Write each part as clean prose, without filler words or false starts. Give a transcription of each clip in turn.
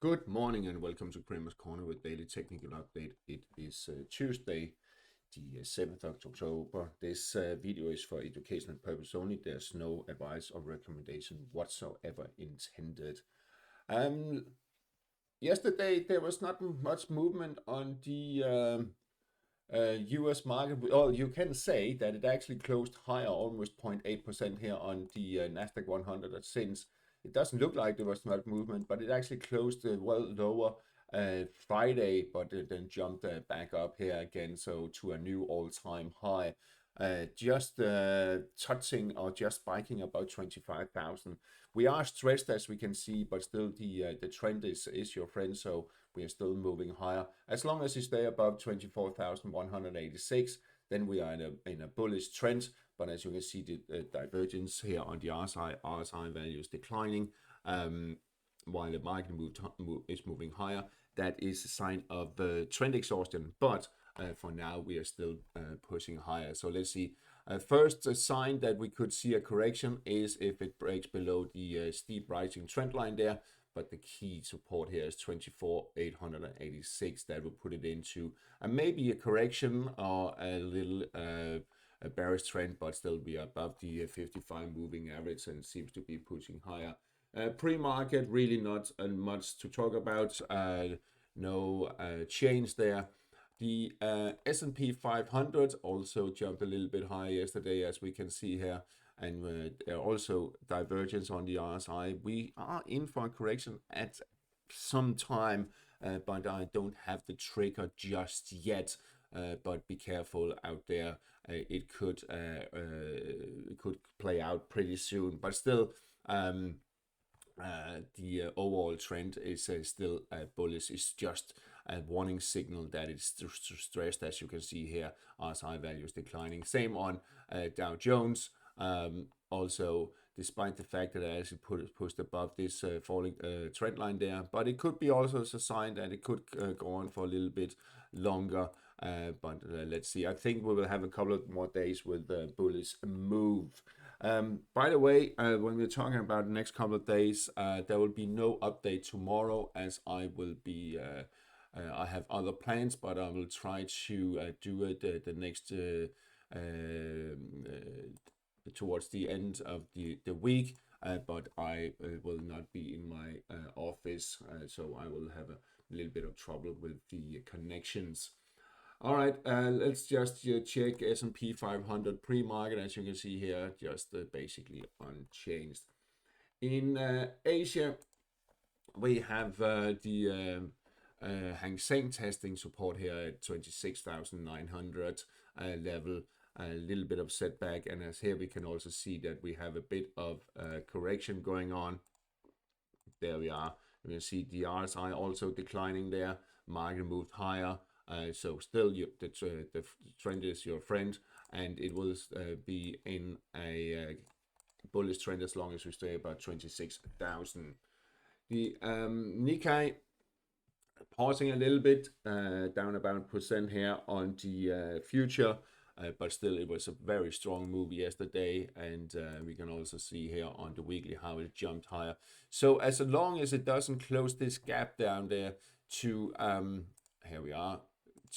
Good morning and welcome to Kramer's Corner with daily technical update. It is Tuesday, the 7th of October. This video is for educational purpose only. There's no advice or recommendation whatsoever intended. Yesterday there was not much movement on the US market. Well, you can say that it actually closed higher, almost 0.8% here on the Nasdaq 100 since. It doesn't look like there was much movement, but it actually closed well lower Friday, but it then jumped back up here again, so to a new all-time high. Just touching or just spiking about 25,000. We are stressed, as we can see, but still the trend is your friend, so we are still moving higher. As long as you stay above 24,186, then we are in a bullish trend. But as you can see, the divergence here on the RSI value is declining, while the market is moving higher. That is a sign of trend exhaustion. But for now, we are still pushing higher. So let's see. First sign that we could see a correction is if it breaks below the steep rising trend line there. But the key support here is 24,886. That will put it into maybe a correction or a little a bearish trend, but still we are above the 55 moving average and seems to be pushing higher. Pre-market, really not much to talk about. No change there. The S&P500 also jumped a little bit higher yesterday, as we can see here. And there are also divergence on the RSI. We are in for a correction at some time, but I don't have the trigger just yet. But be careful out there. It could play out pretty soon. But still, the overall trend is still bullish. It's just a warning signal that it's stressed, as you can see here. RSI values declining. Same on Dow Jones. Also, despite the fact that I actually pushed above this falling trend line there, but it could be also a sign that it could go on for a little bit longer. But let's see. I think we will have a couple of more days with the bullish move. By the way, when we're talking about the next couple of days, there will be no update tomorrow, as I will be. I have other plans, but I will try to do it the next. Towards the end of the week, but I will not be in my office, so I will have a little bit of trouble with the connections. All right, let's just check S&P 500 pre-market. As you can see here, just basically unchanged. In Asia, we have the Seng testing support here at 26,900 level. A little bit of setback, and as here we can also see that we have a bit of correction going on. There we are. You can see the RSI also declining there. Market moved higher, so still the trend is your friend, and it will be in a bullish trend as long as we stay about 26,000. The Nikkei pausing a little bit, down about % here on the future. But still, it was a very strong move yesterday, and we can also see here on the weekly how it jumped higher. So as long as it doesn't close this gap down there to here we are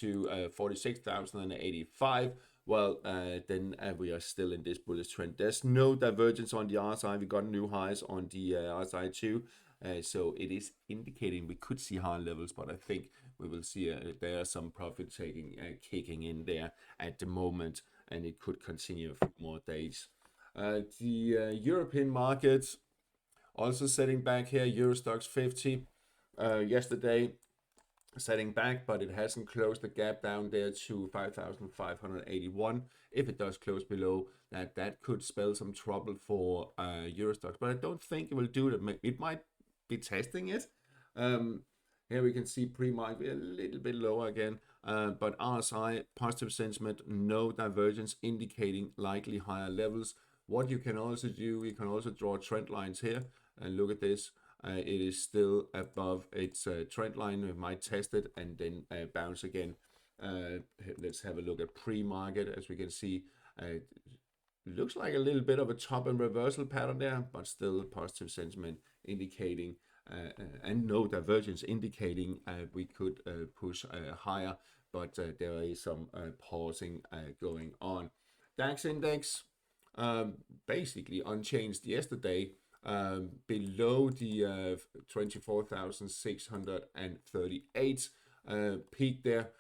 to 46,085, well, then we are still in this bullish trend. There's no divergence on the RSI. We got new highs on the RSI too. So it is indicating we could see higher levels, but I think we will see there are some profit taking kicking in there at the moment, and it could continue a few more days. The European markets also setting back here. EuroStoxx50 yesterday setting back, but it hasn't closed the gap down there to 5,581. If it does close below that, that could spell some trouble for EuroStoxx, but I don't think it will do it. It might be testing it. Here we can see pre-market a little bit lower again, but RSI positive sentiment, no divergence, indicating likely higher levels. What you can also do, you can also draw trend lines here and look at this. It is still above its trend line. We might test it and then bounce again. Let's have a look at pre-market. As we can see, it looks like a little bit of a top and reversal pattern there, but still positive sentiment indicating and no divergence, indicating we could push higher, but there is some pausing going on. DAX index basically unchanged yesterday, below the 24,638 peak there.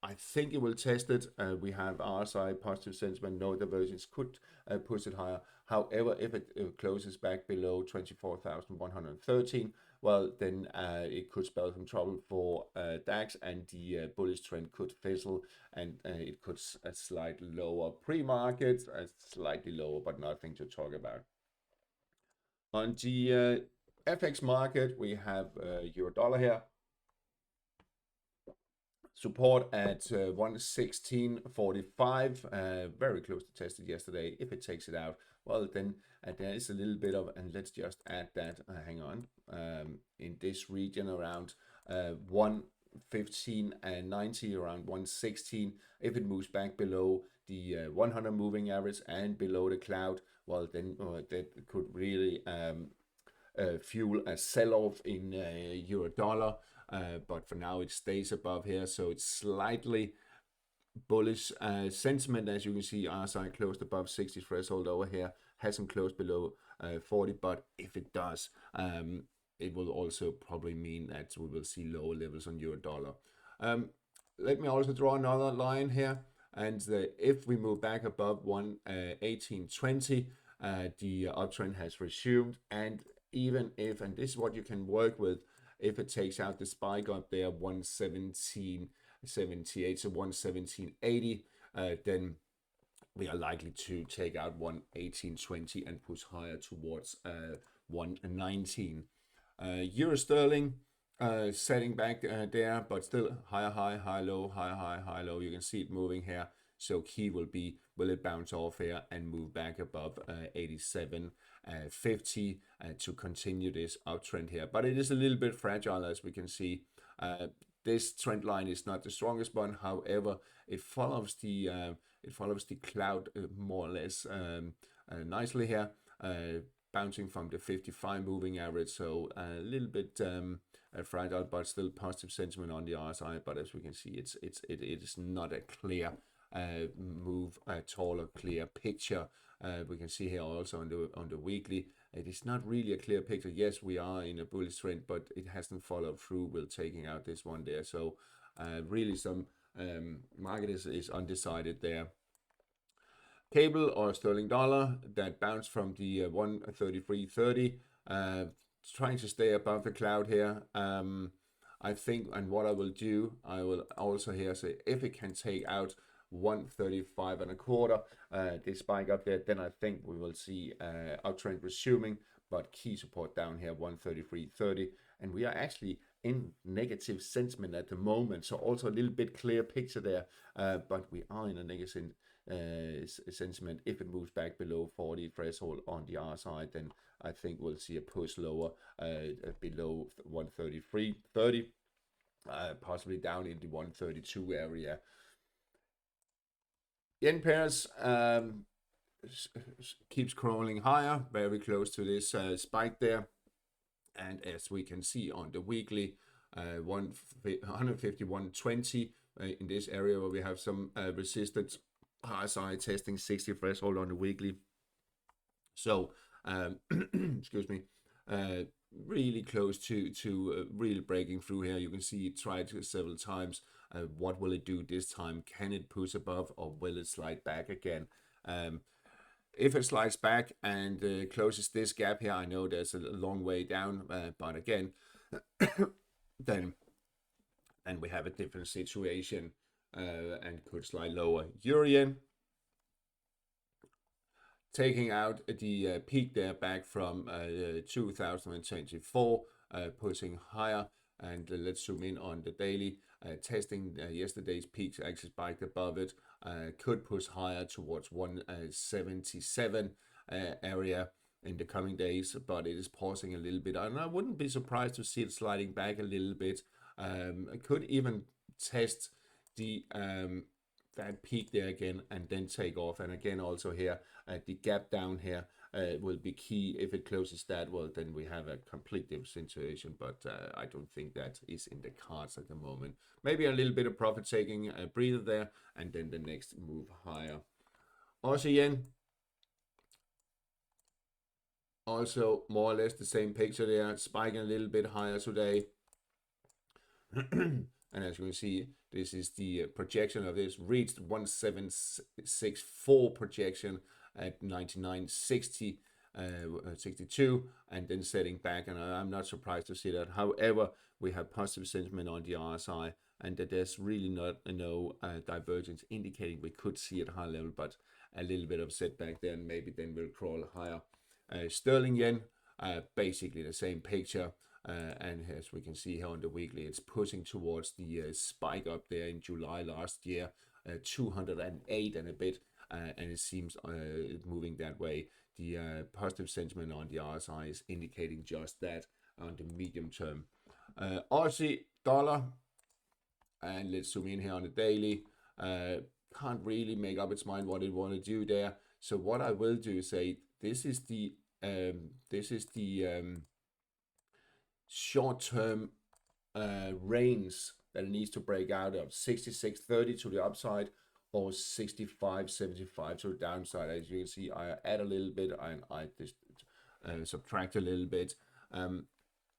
I think it will test it. We have RSI, positive sentiment, no divergence, could push it higher. However, if it closes back below 24,113, well, then it could spell some trouble for DAX, and the bullish trend could fizzle, and it could slide lower pre-market, slightly lower, but nothing to talk about. On the FX market, we have euro dollar here. Support at 116.45, very close to tested yesterday. If it takes it out, well, then there is a little bit of, and let's just add that, hang on, in this region around 115.90, around 116. If it moves back below the 100 moving average and below the cloud, well, then that could really fuel a sell-off in euro dollar. But for now it stays above here, so it's slightly bullish sentiment. As you can see, RSI closed above 60 threshold over here, hasn't closed below 40, but if it does, it will also probably mean that we will see lower levels on euro dollar. Let me also draw another line here, and if we move back above 118.20, the uptrend has resumed, and even if, and this is what you can work with, if it takes out the spike up there 117.78 to 117.80, then we are likely to take out 118.20 and push higher towards 119. Euro sterling setting back there, but still higher high, high low, higher high, high low. You can see it moving here. So key will be, will it bounce off here and move back above 87.50 to continue this uptrend here? But it is a little bit fragile, as we can see. This trend line is not the strongest one. However, it follows the cloud more or less nicely here, bouncing from the 55 moving average. So a little bit fragile, but still positive sentiment on the RSI. But as we can see, it is not a clear move at all, a clear picture. We can see here also on the weekly, it is not really a clear picture. Yes, we are in a bullish trend, but it hasn't followed through with taking out this one there. So really some market is undecided there. Cable or sterling dollar that bounced from the 133.30, trying to stay above the cloud here. I think, and what I will do, I will also here say if it can take out 135.25, this spike up there, then I think we will see uptrend resuming, but key support down here 133.30, and we are actually in negative sentiment at the moment, so also a little bit clear picture there, but we are in a negative sentiment. If it moves back below 40 threshold on the RSI, then I think we'll see a push lower below 133.30, possibly down in the 132 area. Yen pairs keeps crawling higher, very close to this spike there, and as we can see on the weekly, 151.20 in this area where we have some resistance. RSI testing 60 threshold on the weekly. So excuse me, really close to really breaking through here. You can see it tried several times. What will it do this time? Can it push above, or will it slide back again? If it slides back and closes this gap here, I know there's a long way down, but again, then we have a different situation and could slide lower. Euro-yen taking out the peak there back from 2024, pushing higher. And let's zoom in on the daily, testing yesterday's peaks, actually spiked above it, could push higher towards 177 area in the coming days, but it is pausing a little bit, and I wouldn't be surprised to see it sliding back a little bit. It could even test the that peak there again and then take off. And again also here the gap down here will be key. If it closes that, well, then we have a complete different situation, but I don't think that is in the cards at the moment. Maybe a little bit of profit taking, a breather there, and then the next move higher. Aussie yen, also more or less the same picture there, spiking a little bit higher today. And as you can see, this is the projection of this, reached 1764 projection at 99.60, 62, and then setting back. And I'm not surprised to see that. However, we have positive sentiment on the RSI, and that there's really not no divergence indicating we could see at high level, but a little bit of setback there, and maybe then we'll crawl higher. Sterling yen, basically the same picture. And as we can see here on the weekly, it's pushing towards the spike up there in July last year, 208 and a bit, and it seems moving that way. The positive sentiment on the RSI is indicating just that on the medium term. Aussie dollar, and let's zoom in here on the daily. Can't really make up its mind what it want to do there. So what I will do is say this is the short-term range that it needs to break out of, 66.30 to the upside or 65.75 to the downside. As you can see, I add a little bit and I just subtract a little bit.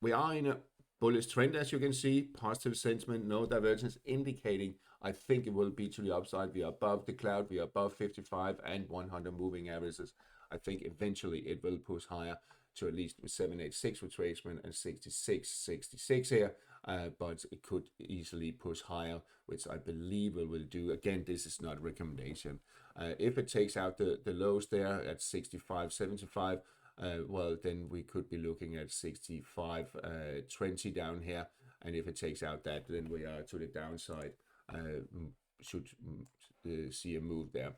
We are in a bullish trend, as you can see, positive sentiment, no divergence, indicating I think it will be to the upside. We are above the cloud, we are above 55 and 100 moving averages. I think eventually it will push higher to at least 786 retracement and 66 here, but it could easily push higher, which I believe it will do. Again, this is not a recommendation. If it takes out the lows there at 65.75, well, then we could be looking at 65.20 down here, and if it takes out that, then we are to the downside. Should see a move there.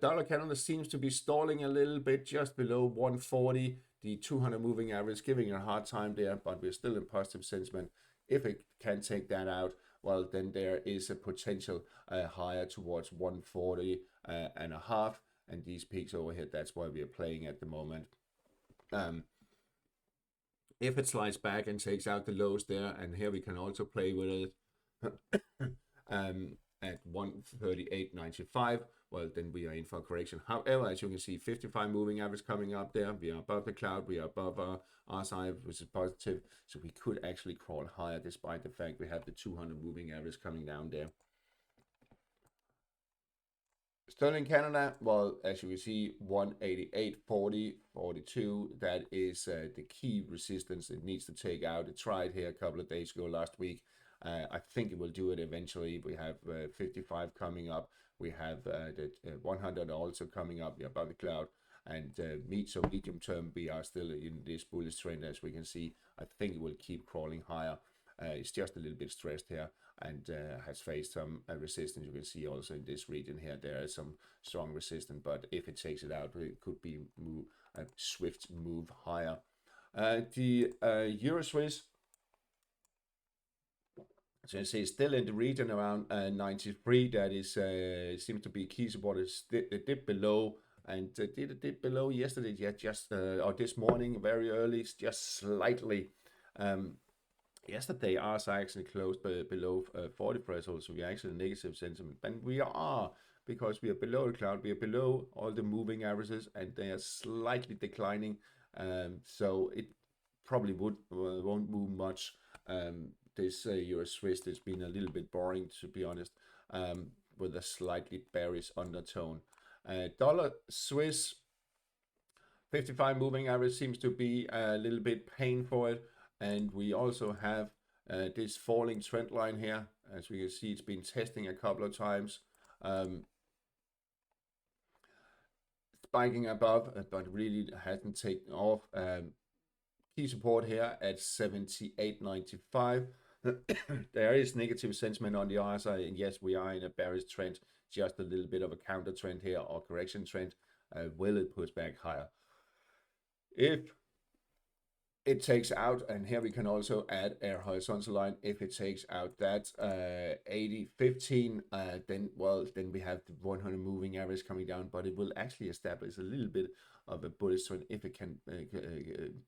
Dollar Canada seems to be stalling a little bit just below 140. The 200 moving average giving it a hard time there, but we're still in positive sentiment. If it can take that out, well, then there is a potential higher towards 140 and a half, and these peaks over here, that's why we are playing at the moment. If it slides back and takes out the lows there, and here we can also play with it at 138.95, well, then we are in for a correction. However, as you can see, 55 moving average coming up there. We are above the cloud, we are above our RSI, which is positive, so we could actually crawl higher despite the fact we have the 200 moving average coming down there. Sterling Canada, well, as you can see, 188.40, 42, that is the key resistance it needs to take out. It tried here a couple of days ago last week. I think it will do it eventually. We have 55 coming up. We have the 100 also coming up. We are above the cloud. And medium term, we are still in this bullish trend, as we can see. I think it will keep crawling higher. It's just a little bit stressed here and has faced some resistance. You can see also in this region here, there is some strong resistance. But if it takes it out, it could be a swift move higher. The EuroSwiss, so I say still in the region around 93. That is seems to be key support. It dipped below, and did it dip below yesterday? Yeah, just or this morning very early, just slightly. Yesterday RSI actually closed below 40 threshold, so we are actually negative sentiment. And we are, because we are below the cloud, we are below all the moving averages, and they are slightly declining. So it probably won't move much. This Euro Swiss has been a little bit boring, to be honest, with a slightly bearish undertone. Dollar Swiss 55 moving average seems to be a little bit pain for it, and we also have this falling trend line here. As we can see, it's been testing a couple of times, spiking above, but really hasn't taken off. Key support here at 78.95. There is negative sentiment on the RSI, and yes, we are in a bearish trend, just a little bit of a counter trend here or correction trend. Will it push back higher? If it takes out, and here we can also add a horizontal line. If it takes out that 80.15, then we have the 100 moving average coming down, but it will actually establish a little bit of a bullish trend if it can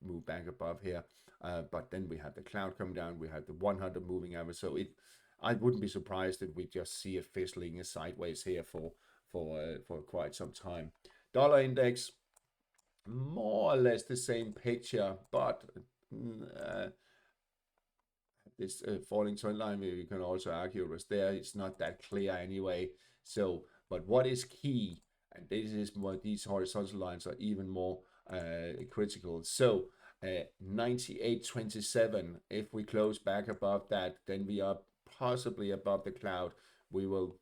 move back above here. But then we have the cloud come down, we have the 100 moving average, so I wouldn't be surprised if we just see a fizzling sideways here for quite some time. Dollar index, more or less the same picture, but this falling trend line, we can also argue was there. It's not that clear anyway. So, but what is key, and this is what these horizontal lines are even more critical. So, 98.27. If we close back above that, then we are possibly above the cloud. We will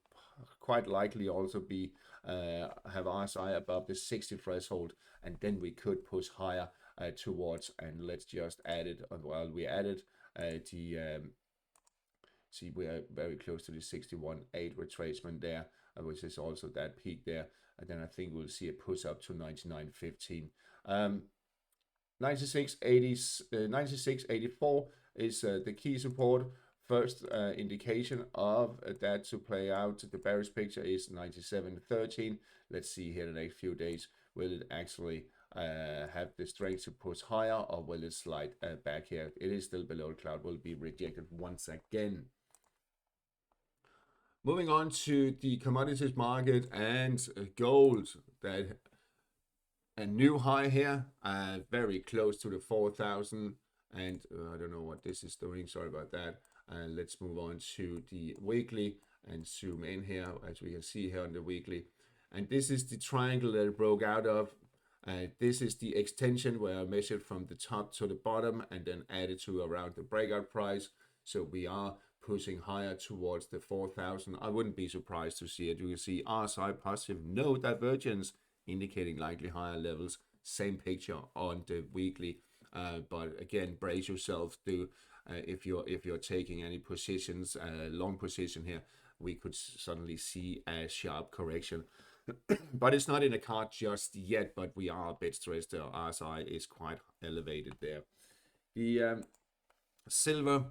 quite likely also be have RSI above the 60 threshold, and then we could push higher towards, and let's just add it. Well, we added see, we are very close to the 61.8 retracement there, which is also that peak there, and then I think we'll see a push up to 99.15. 96.84 is the key support. First indication of that to play out, the bearish picture is 97.13. Let's see here the next few days. Will it actually have the strength to push higher, or will it slide back here? It is still below the cloud, will be rejected once again. Moving on to the commodities market and gold, that a new high here, very close to the 4,000, and I don't know what this is doing, sorry about that. Let's move on to the weekly and zoom in here, as we can see here on the weekly. And this is the triangle that it broke out of. This is the extension where I measured from the top to the bottom and then added to around the breakout price. So we are pushing higher towards the 4,000. I wouldn't be surprised to see it. You can see RSI positive, no divergence, indicating likely higher levels. Same picture on the weekly. But again, brace yourself to if you're taking any positions, long position here, we could suddenly see a sharp correction. But it's not in the card just yet, but we are a bit stressed. The RSI is quite elevated there. The silver,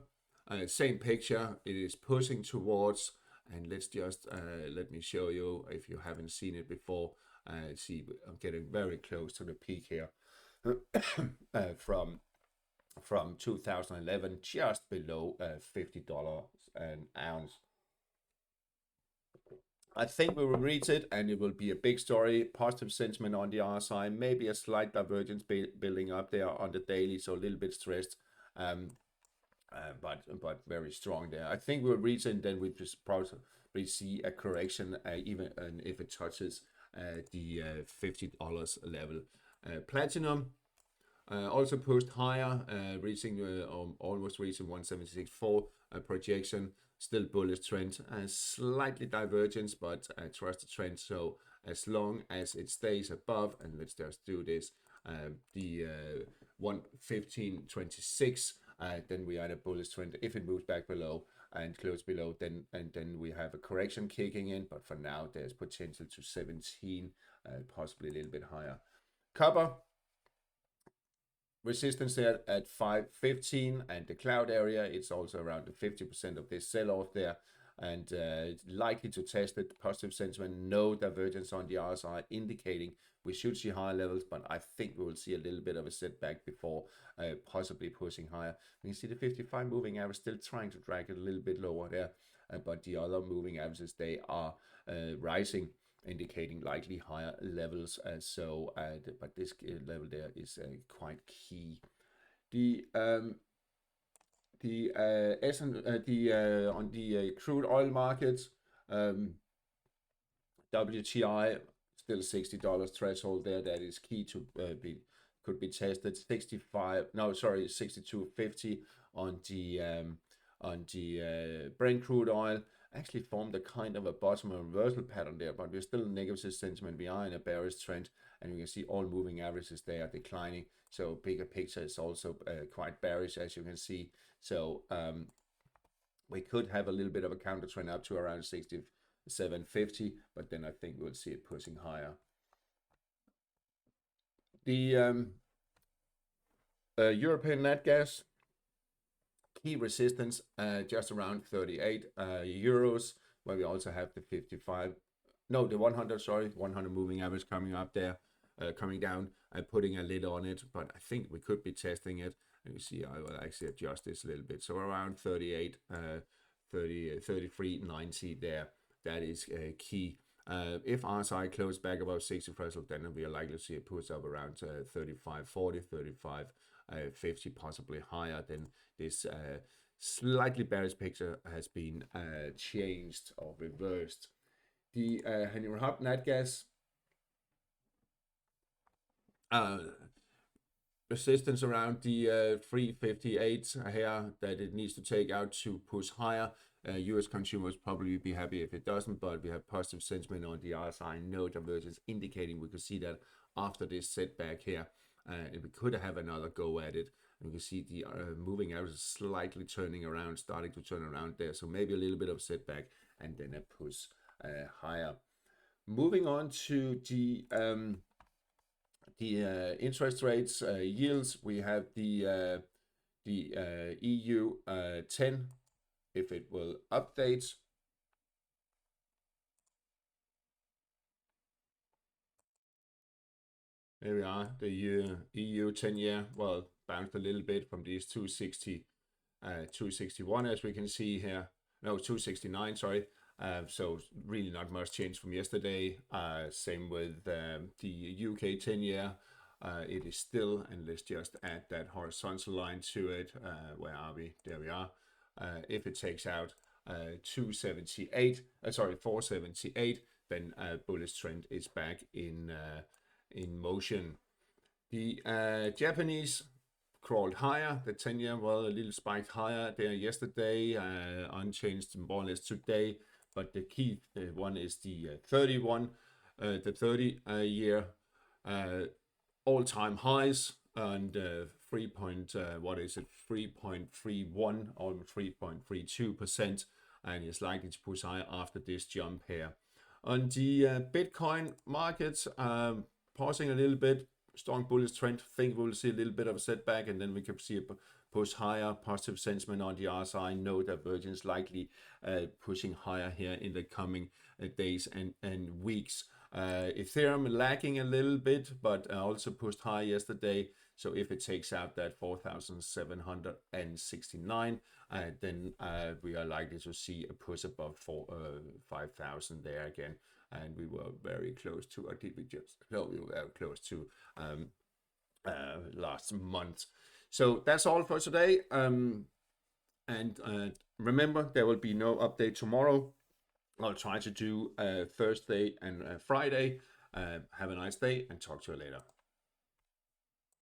same picture. It is pushing towards, and let's just let me show you if you haven't seen it before. See, I'm getting very close to the peak here from 2011, just below $50 an ounce. I think we will reach it, and it will be a big story. Positive sentiment on the RSI, maybe a slight divergence building up there on the daily, so a little bit stressed, but very strong there. I think we'll reach it, and then we just probably see a correction, even if it touches the $50 level. Platinum also pushed higher, reaching almost reaching 176.4 projection. Still bullish trend, slightly divergence, but trust the trend. So as long as it stays above, and let's just do this, the 115.26, then we are in a bullish trend. If it moves back below and close below, then we have a correction kicking in. But for now, there's potential to 17, possibly a little bit higher. Copper, resistance there at 515, and the cloud area, it's also around the 50% of this sell-off there, and likely to test it. Positive sentiment, no divergence on the RSI, indicating we should see higher levels, but I think we will see a little bit of a setback before possibly pushing higher. You can see the 55 moving average still trying to drag it a little bit lower there, but the other moving averages, they are rising, indicating likely higher levels. But this level there is quite key. The on the crude oil markets, WTI still $60 threshold there. That is key to could be tested. 62.50 on the Brent crude oil. Actually formed a kind of a bottom reversal pattern there, but we're still in negative sentiment. We are in a bearish trend, and you can see all moving averages they are declining. So bigger picture is also quite bearish, as you can see. So we could have a little bit of a counter trend up to around 67.50, but then I think we'll see it pushing higher. The European nat gas, key resistance just around 38 euros, where we also have the 100 moving average coming up there, coming down. I'm putting a lid on it, but I think we could be testing it. And you see, I will actually adjust this a little bit. So around 38, 33.90 there. That is key. If RSI closes back above 60 threshold, then we are likely to see a push up around 35.40, 35.50, possibly higher. Then this slightly bearish picture has been changed or reversed. The Henry Hub nat gas resistance around the 358 here that it needs to take out to push higher. US consumers probably be happy if it doesn't, but we have positive sentiment on the RSI no divergence, indicating we could see that after this setback here, and we could have another go at it. And we can see the moving average is slightly turning around, starting to turn around there. So maybe a little bit of setback and then a push higher. Moving on to the interest rates yields, we have the EU 10, if it will update. There we are, the EU 10-year, well, bounced a little bit from these 260, 261, as we can see here. No, 269, sorry. So really not much change from yesterday. Same with the UK 10-year. It is still, and let's just add that horizontal line to it. Where are we? There we are. If it takes out 478, then bullish trend is back in motion. The Japanese crawled higher, the 10-year, well, a little spiked higher there yesterday, unchanged more or less today, but the key one is the 30-year all-time highs, and 3.31 or 3.32%, and is likely to push higher after this jump here. On the Bitcoin markets, pausing a little bit, strong bullish trend. Think we'll see a little bit of a setback, and then we can see a push higher. Positive sentiment on the RSI, no divergence, likely pushing higher here in the coming days and weeks. Ethereum lagging a little bit, but also pushed high yesterday. So if it takes out that 4,769, then we are likely to see a push above 5,000 there again. And we were very close to, or did we just? No, we were close to last month. So that's all for today. And remember, there will be no update tomorrow. I'll try to do Thursday and Friday. Have a nice day and talk to you later.